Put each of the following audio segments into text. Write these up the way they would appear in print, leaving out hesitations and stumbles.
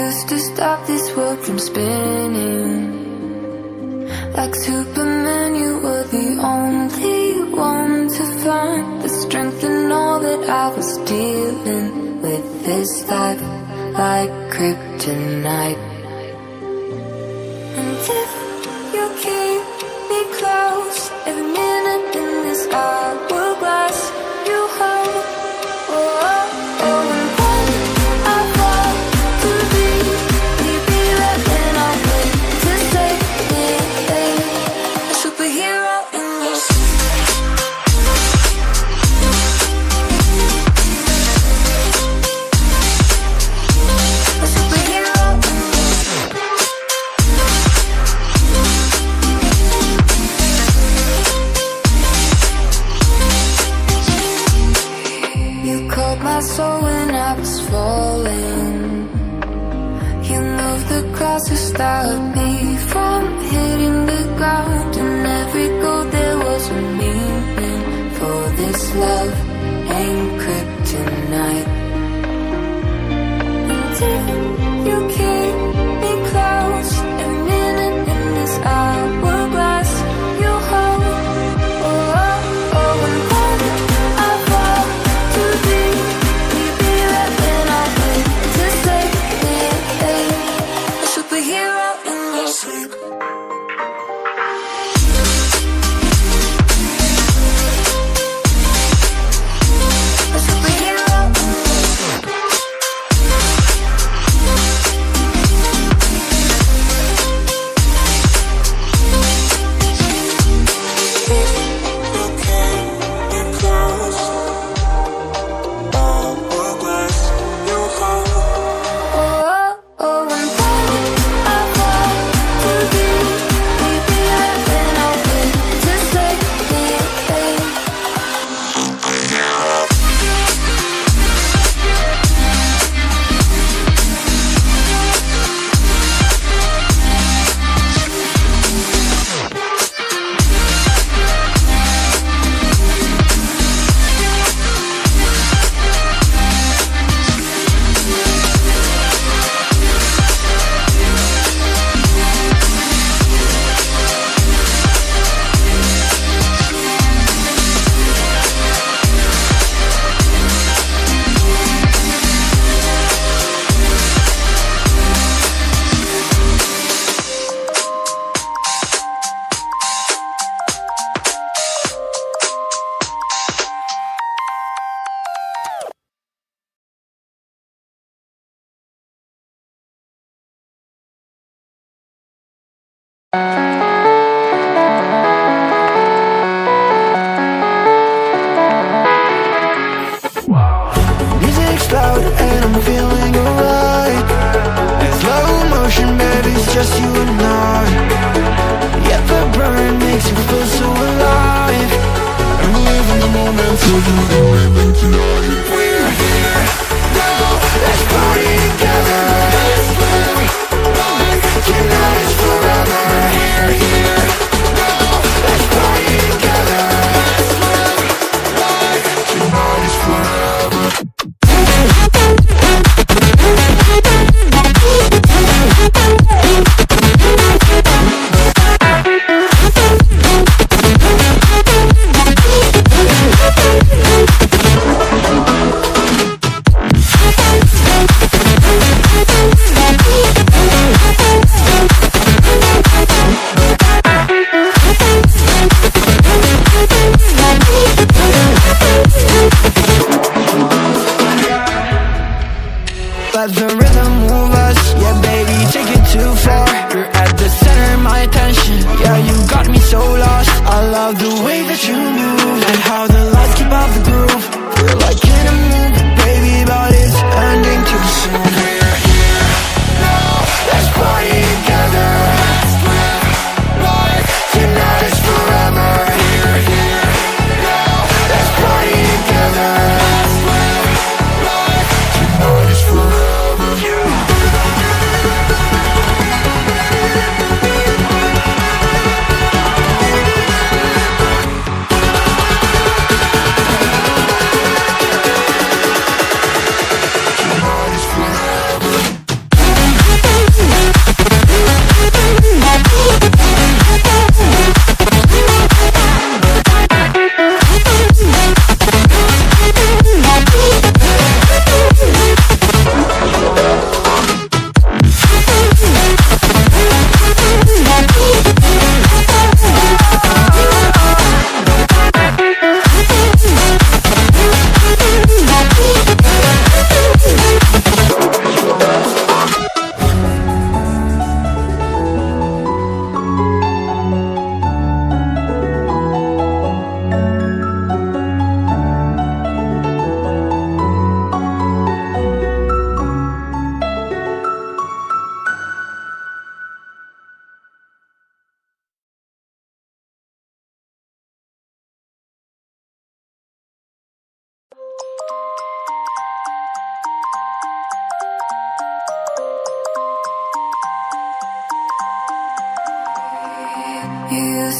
used to stop this world from spinning. Like Superman, you were the only one to find the strength in all that I was dealing with this life, like kryptonite. And if you keep me close, every minute in this hourglass you hold. Oh, oh, oh, and when I fall to thee, will you be there when I wait to save me? A superhero in your a superhero in you caught my soul when I was falling. You moved the crowds to stop me from hitting the ground. In every goal there was a meaning, for this love ain't kryptonite. And if you keep me close, every minute in this hourglass you hold. Oh, oh, oh, and when I fall to thee, will you be there when I wait to save me? A superhero in your sleep. A superhero in your sleep. Music's loud and I'm feeling alright. In slow motion, baby, it's just you and I. Yeah, the burn makes you feel so alive. And we live in the moment till you leave me tonight. We're here now, let's party together. Let's live like tonight is forever. We're here now, let's party together. Let's live like tonight is forever.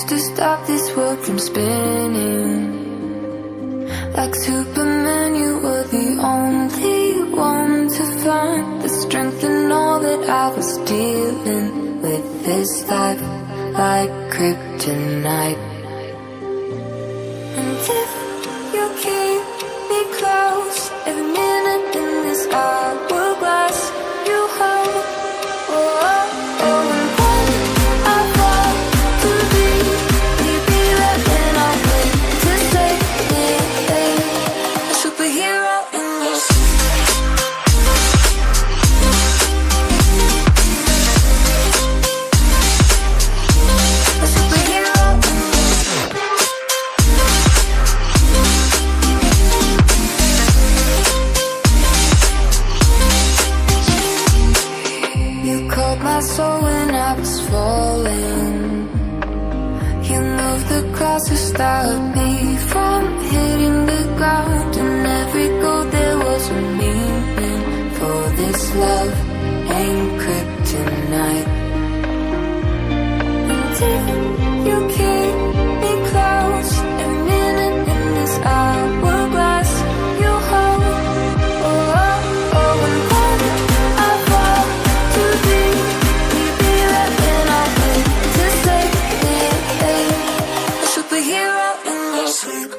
to stop this world from spinning. Like Superman, you were the only one to find the strength in all that I was dealing with this life, like kryptonite. And if you keep me close, every minute in this hourglass you hold. Oh, oh, oh, and when I fall to leave, will be there when I wait to save me? A superhero in this. A superhero in this. You caught my soul when I was falling. You moved the cross to stop me from hitting the ground. And every goal there was a meaning. For this love ain't kryptonite. And if you keep me close, every minute in this hourglass you hold. Oh, oh, oh, and when I fall to leave, will be there when I wait to save me? A superhero in your sleep.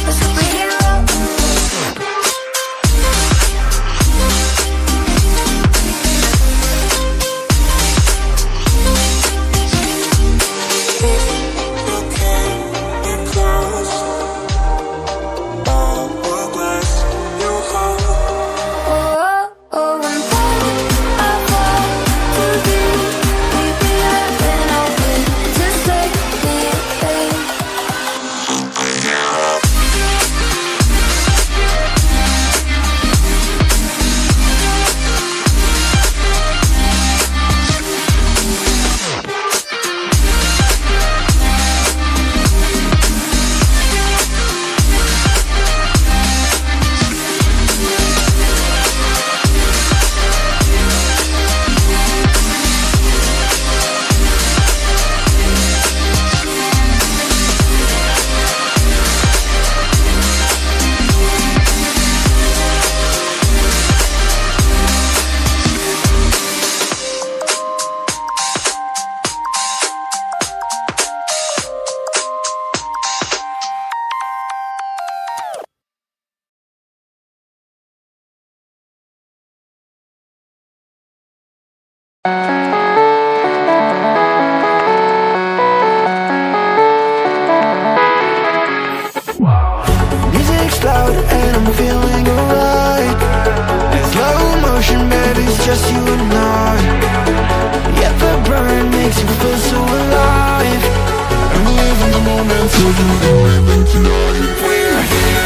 A superhero in your sleep. Oh, oh, and when I fall to leave, will be there when I wait to save me? Music's loud and I'm feeling alright. In slow motion, baby, it's just you and I. Yet the burn makes you feel so alive. I'm living the moment, so you can live it tonight. We're here.